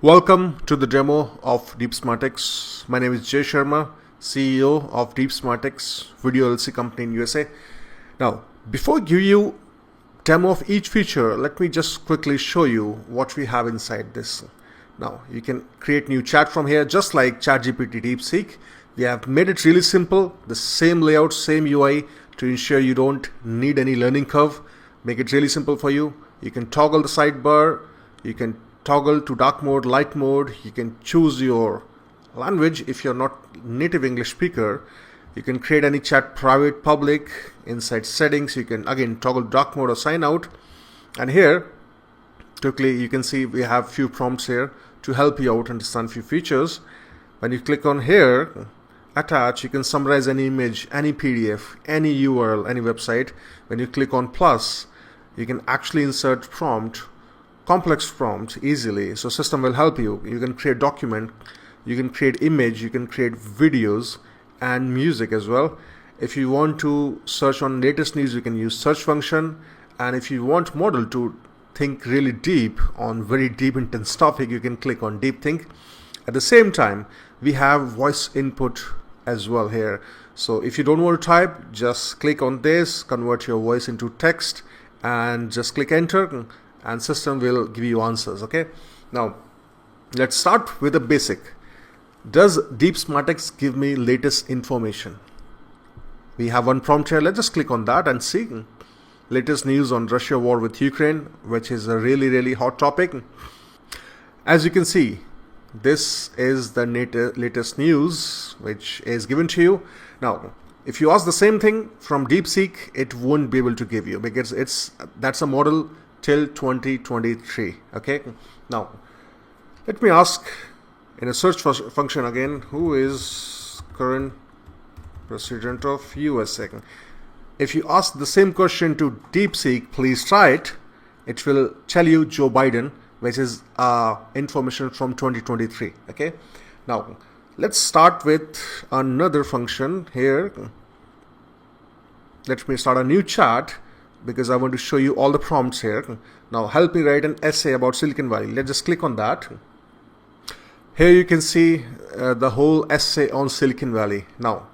Welcome to the demo of DeepSmartX. My name is Jay Sharma, CEO of DeepSmartX Video LLC company in USA. Now, before I give you demo of each feature, let me just quickly show you what we have inside this. Now, you can create new chat from here, just like ChatGPT DeepSeek. We have made it really simple, the same layout, same UI to ensure you don't need any learning curve. Make it really simple for you. You can toggle the sidebar, you can toggle to dark mode, light mode, you can choose your language if you're not native English speaker. You can create any chat private, public. Inside settings, you can again toggle dark mode or sign out. And here, quickly, you can see we have few prompts here to help you out understand few features. When you click on here, attach, you can summarize any image, any PDF, any URL, any website. When you click on plus, you can actually insert prompt, complex prompt easily. So system will help you. You can create document, you can create image, you can create videos and music as well. If you want to search on latest news, you can use search function. And if you want model to think really deep on very deep intense topic, you can click on deep think. At the same time, we have voice input as well here. So if you don't want to type, just click on this, convert your voice into text and just click enter, and system will give you answers. Okay, now let's start with the basic. Does DeepSmartX give me latest information? We have one prompt here. Let's just click on that and see latest news on Russia war with Ukraine, which is a really hot topic. As you can see, this is the latest news which is given to you. Now, if you ask the same thing from DeepSeek, it won't be able to give you because that's a model till 2023. Okay, now let me ask in a search function again, who is current president of USA? If you ask the same question to DeepSeek, please try it. It will tell you Joe Biden, which is information from 2023. Okay, now let's start with another function here. Let me start a new chat because I want to show you all the prompts here. Now help me write an essay about Silicon Valley. Let's just click on that. Here you can see the whole essay on Silicon Valley. Now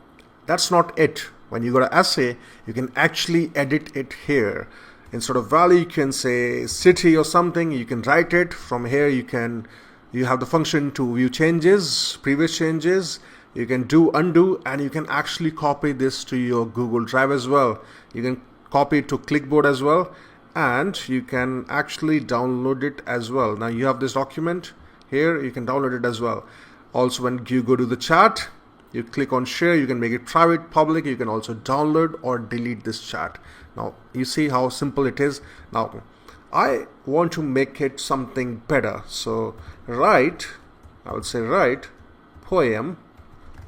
that's not it. When you got an essay, you can actually edit it here. Instead of valley, you can say city or something. You can write it from here. You have the function to view changes, previous changes. You can do undo, and you can actually copy this to your Google Drive as well. You can copy it to clipboard as well, and you can actually download it as well. Now you have this document here, you can download it as well. Also, when you go to the chat, you click on share, you can make it private, public. You can also download or delete this chat. Now you see how simple it is. Now I want to make it something better, so I would say write poem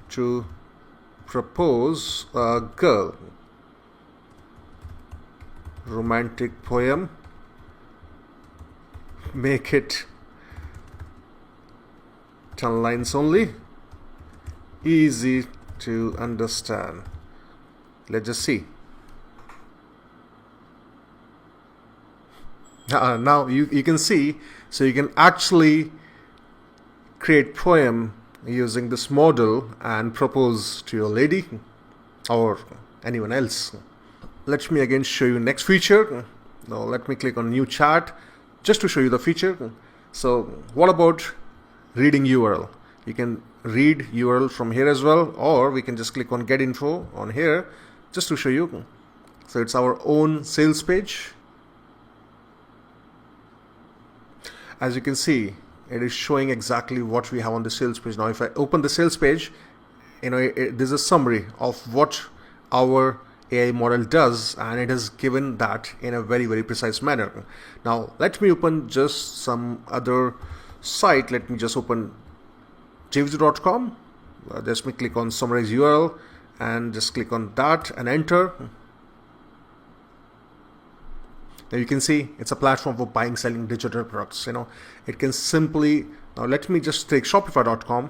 to propose a girl. Romantic poem. Make it 10 lines only. Easy to understand. Let's just see. Now you can see, so you can actually create poem using this model and propose to your lady or anyone else. Let me again show you next feature. Now let me click on new chat just to show you the feature. So what about reading URL? You can read URL from here as well, or we can just click on get info on here just to show you. So it's our own sales page. As you can see, it is showing exactly what we have on the sales page. Now if I open the sales page, there's a summary of what our AI model does, and it is given that in a very precise manner. Now let me open just some other site. Let me just open jvideo.com. Just me click on summarize URL and just click on that and enter. Now you can see it's a platform for buying, selling digital products. It can simply, now let me just take shopify.com.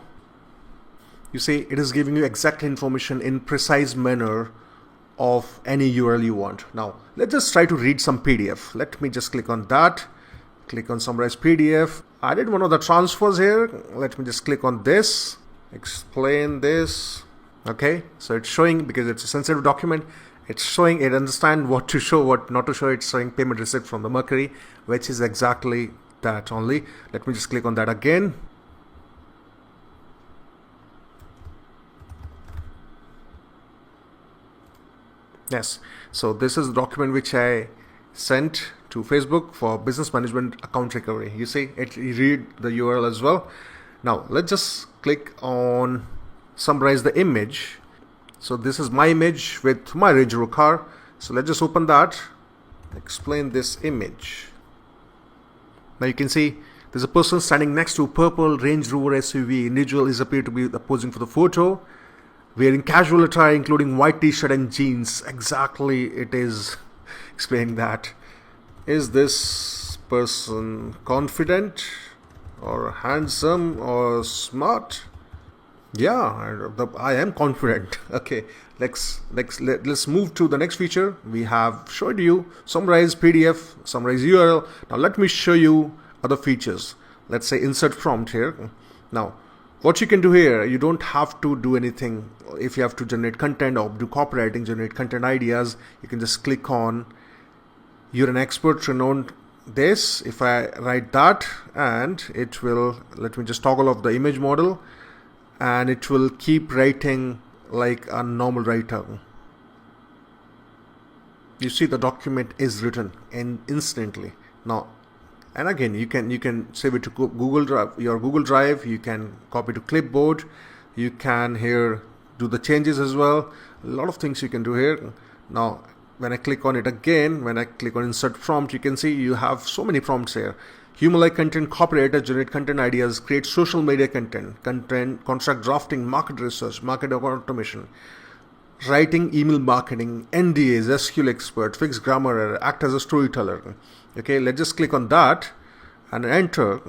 You see it is giving you exact information in precise manner of any URL you want. Now let's just try to read some PDF. Let me just click on that click on summarize PDF. I did one of the transfers here. Let me just click on this, explain this. Okay, so it's showing, because it's a sensitive document, it's showing, it understands what to show, what not to show. It's showing payment receipt from the Mercury, which is exactly that only. Let me just click on that again. Yes, so this is the document which I sent to Facebook for business management account recovery. You see, you read the URL as well. Now let's just click on summarize the image. So this is my image with my Range Rover car. So let's just open that, explain this image. Now you can see there's a person standing next to a purple Range Rover SUV. Individual is appeared to be posing for the photo, wearing casual attire including white t-shirt and jeans. Exactly, it is explaining that. Is this person confident or handsome or smart? Yeah, I am confident. Okay, let's move to the next feature. We have showed you summarize PDF, summarize URL. Now let me show you other features. Let's say insert prompt here. Now what you can do here, you don't have to do anything. If you have to generate content or do copywriting, generate content ideas, you can just click on you're an expert, renowned this. If I write that, and it will, let me just toggle off the image model, and it will keep writing like a normal writer. You see the document is written instantly. Now, and again, you can save it to Google Drive, your Google Drive. You can copy to clipboard. You can here do the changes as well. A lot of things you can do here. Now, when I click on it again, when I click on insert prompt, you can see you have so many prompts here. Human-like content, copywriter, generate content ideas, create social media content, contract drafting, market research, market automation, writing, email marketing, NDAs, SQL expert, fix grammar error, act as a storyteller. Okay, let's just click on that and enter.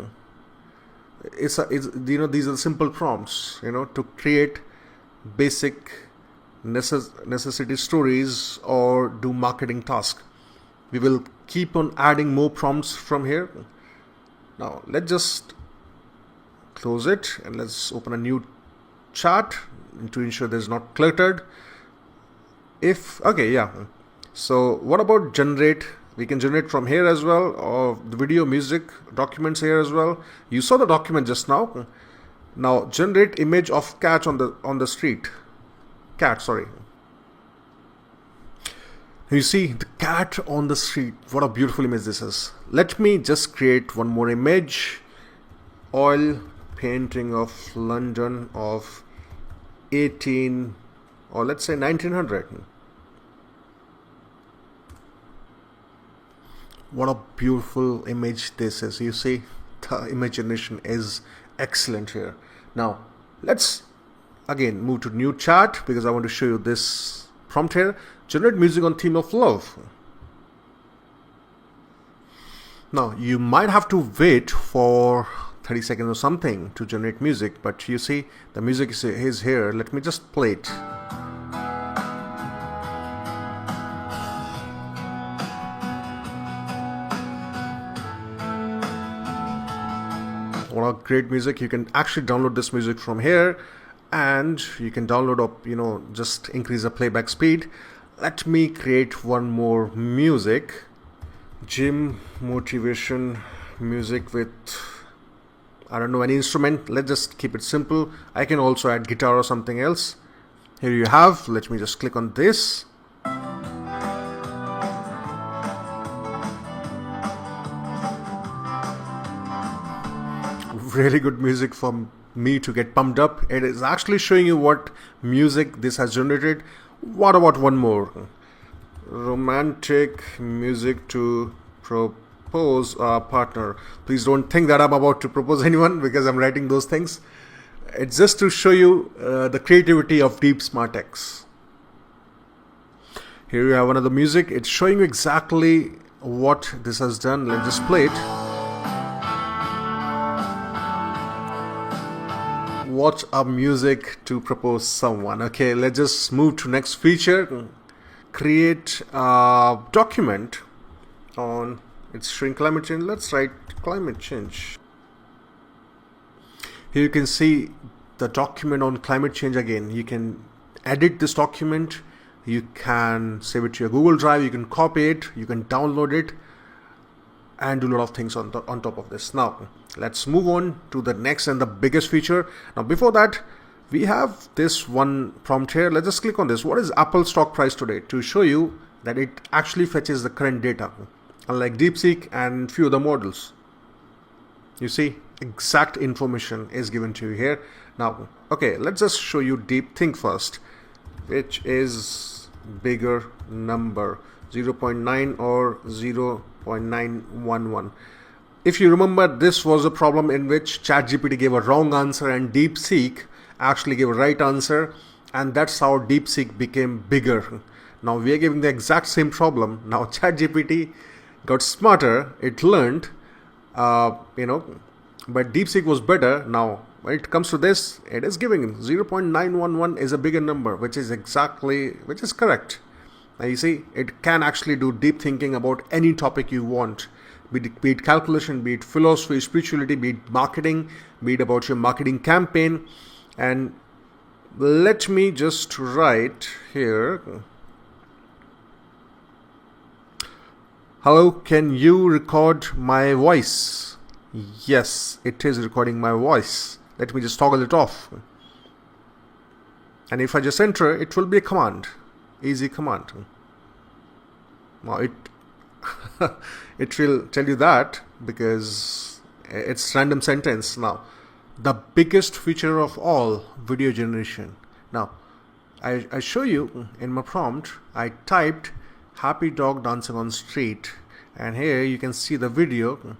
It's these are the simple prompts, to create basic necessity stories or do marketing task. We will keep on adding more prompts from here. Now let's just close it and let's open a new chat to ensure there's not cluttered. So what about generate? We can generate from here as well, or the video, music, documents here as well. You saw the document just now. Now generate image of cat on the street. Cat, sorry. You see the cat on the street. What a beautiful image this is. Let me just create one more image. Oil painting of London of 18 or let's say 1900. What a beautiful image this is. You see the imagination is excellent here. Now let's again move to new chat because I want to show you this prompt here. Generate music on theme of love. Now you might have to wait for 30 seconds or something to generate music, but you see the music is here. Let me just play it. What a great music. You can actually download this music from here, and you can download up, just increase the playback speed. Let me create one more music. Gym motivation music with, I don't know, any instrument. Let's just keep it simple. I can also add guitar or something else. Here you have. Let me just click on this. Really good music for me to get pumped up. It is actually showing you what music this has generated. What about one more? Romantic music to propose a partner. Please don't think that I'm about to propose anyone because I'm writing those things. It's just to show you the creativity of DeepSmartX. Here you have another music. It's showing you exactly what this has done. Let's just play it. What a music to propose someone. Okay, let's just move to next feature. Create a document on It's showing climate change. Let's write climate change. Here you can see the document on climate change again. You can edit this document. You can save it to your Google Drive. You can copy it. You can download it and do a lot of things on top of this. Now, let's move on to the next and the biggest feature. Now, before that, we have this one prompt here. Let's just click on this. What is Apple stock price today? To show you that it actually fetches the current data, unlike DeepSeek and few other models. You see, exact information is given to you here. Now, okay, let's just show you DeepThink first, which is bigger number, 0.9 or 0.911. If you remember, this was a problem in which ChatGPT gave a wrong answer and DeepSeek actually gave a right answer, and that's how DeepSeek became bigger. Now we are giving the exact same problem. Now ChatGPT got smarter, it learned, but DeepSeek was better. Now when it comes to this, it is giving 0.911 is a bigger number, which is correct. Now you see, it can actually do deep thinking about any topic you want, be it calculation, be it philosophy, spirituality, be it marketing, be it about your marketing campaign. And let me just write here, hello, can you record my voice? Yes, it is recording my voice. Let me just toggle it off. And if I just enter, it will be a command. Easy command. Now it will tell you that because it's random sentence. Now, the biggest feature of all, video generation. Now, I show you in my prompt, I typed happy dog dancing on street, and here you can see the video.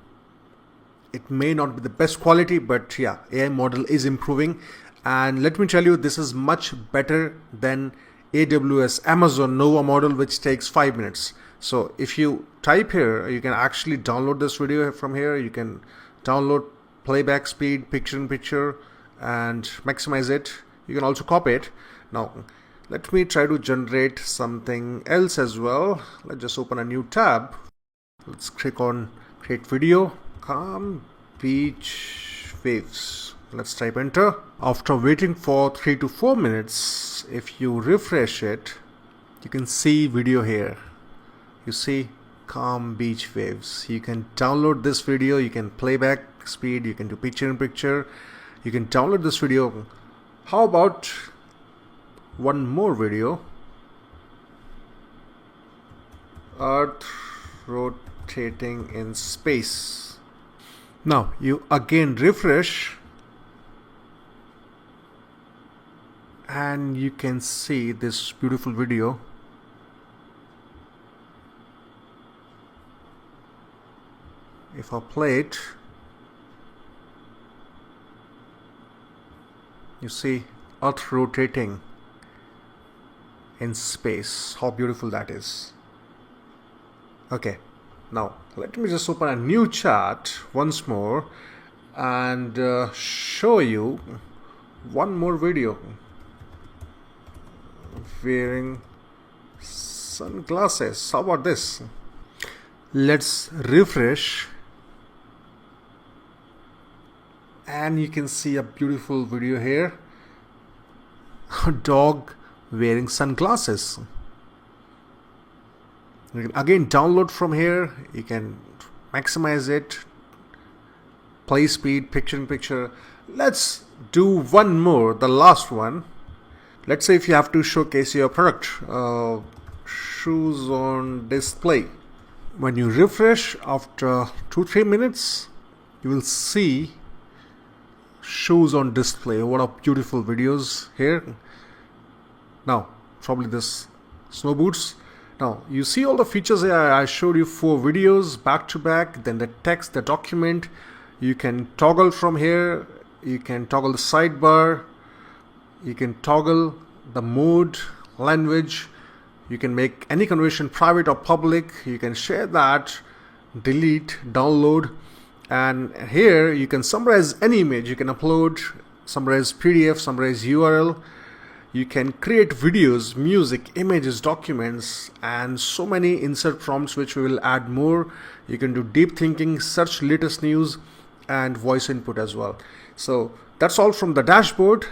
It may not be the best quality, but yeah, AI model is improving. And let me tell you, this is much better than AWS Amazon Nova model, which takes 5 minutes. So if you type here, you can actually download this video from here. You can download playback speed, picture in picture, and maximize it. You can also copy it. Now let me try to generate something else as well. Let's just open a new tab. Let's click on create video, calm beach waves. Let's type enter. After waiting for 3 to 4 minutes, if you refresh it, you can see video here. You see calm beach waves. You can download this video. You can playback speed. You can do picture in picture. You can download this video. How about one more video? Earth rotating in space. Now you again refresh, and you can see this beautiful video. If I play it, you see Earth rotating in space. How beautiful that is. Okay, now let me just open a new chat once more and show you one more video. Wearing sunglasses. How about this? Let's refresh, and you can see a beautiful video here. A dog wearing sunglasses. You can again download from here. You can maximize it, play speed, picture in picture. Let's do one more, the last one. Let's say if you have to showcase your product, shoes on display. When you refresh after 2-3 minutes, you will see shoes on display. What a beautiful videos here. Now probably this snow boots. Now you see all the features here. I showed you 4 videos back to back. Then the text, the document, you can toggle from here. You can toggle the sidebar. You can toggle the mode, language. You can make any conversation private or public. You can share that, delete, download. And here you can summarize any image. You can upload, summarize PDF, summarize URL. You can create videos, music, images, documents, and so many insert prompts which we will add more. You can do deep thinking, search latest news, and voice input as well. So that's all from the dashboard.